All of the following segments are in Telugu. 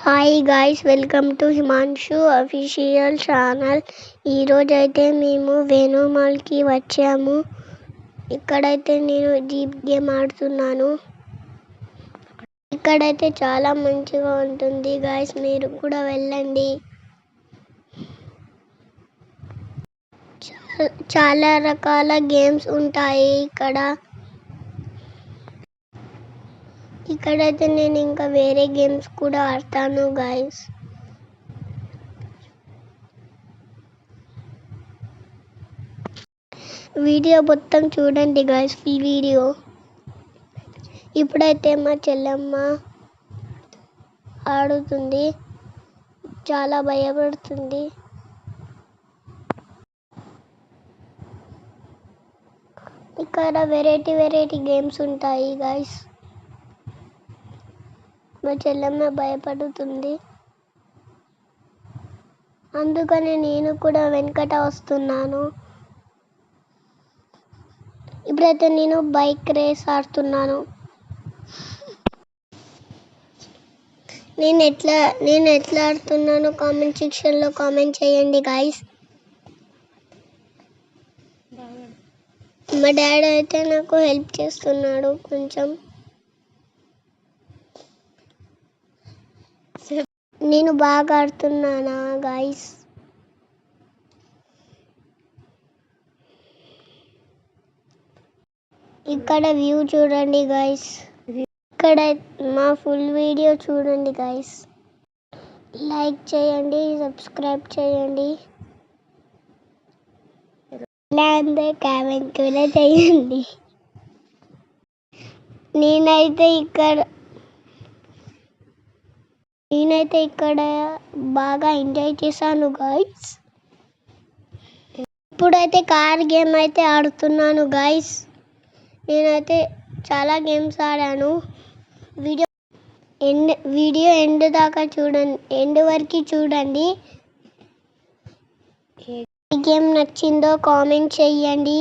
Hi guys, welcome to Himanshu official channel. ఈరోజైతే మేము వేణు మాల్కి వచ్చాము. ఇక్కడైతే నేను జీప్ గేమ్ ఆడుతున్నాను. ఇక్కడైతే చాలా మంచిగా ఉంటుంది గైస్, మీరు కూడా వెళ్ళండి. చాలా రకాల గేమ్స్ ఉంటాయి ఇక్కడైతే నేను ఇంకా వేరే గేమ్స్ కూడా ఆడతాను గైస్. వీడియో మొత్తం చూడండి గైస్. ఈ వీడియో ఇప్పుడైతే మా చెల్లెమ్మ ఆడుతుంది, చాలా భయపడుతుంది. ఇక్కడ వెరైటీ గేమ్స్ ఉంటాయి గైస్. మా చెల్లెమ్మ భయపడుతుంది, అందుకని నేను కూడా వెనకట వస్తున్నాను. ఇప్పుడైతే నేను బైక్ రేస్ ఆడుతున్నాను. నేను ఎట్లా ఆడుతున్నానో కామెంట్ సెక్షన్లో కామెంట్ చేయండి గైస్. మా డాడీ అయితే నాకు హెల్ప్ చేస్తున్నాడు కొంచెం. నేను బాగా ఆడుతున్నానా గైస్? ఇక్కడ వ్యూ చూడండి గైస్. ఇక్కడ మా ఫుల్ వీడియో చూడండి గైస్. లైక్ చేయండి, సబ్స్క్రైబ్ చేయండి, కామెంట్ కూడా చేయండి. నేనైతే ఇక్కడ బాగా ఎంజాయ్ చేశాను గైస్. ఇప్పుడైతే కార్ గేమ్ అయితే ఆడుతున్నాను గైస్. నేనైతే చాలా గేమ్స్ ఆడాను. వీడియో ఎండ్ దాకా చూడండి, ఎండ్ వరకు చూడండి. ఈ గేమ్ నచ్చిందో కామెంట్ చేయండి.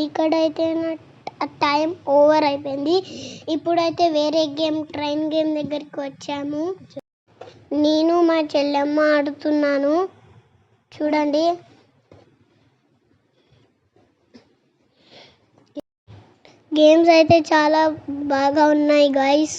ఇక్కడైతే నా టైం ఓవర్ అయిపోయింది. ఇప్పుడైతే వేరే గేమ్, ట్రైన్ గేమ్ దగ్గరికి వచ్చాము. నేను మా చెల్లెమ్మ ఆడుతున్నాను చూడండి. గేమ్స్ అయితే చాలా బాగా ఉన్నాయి గైస్.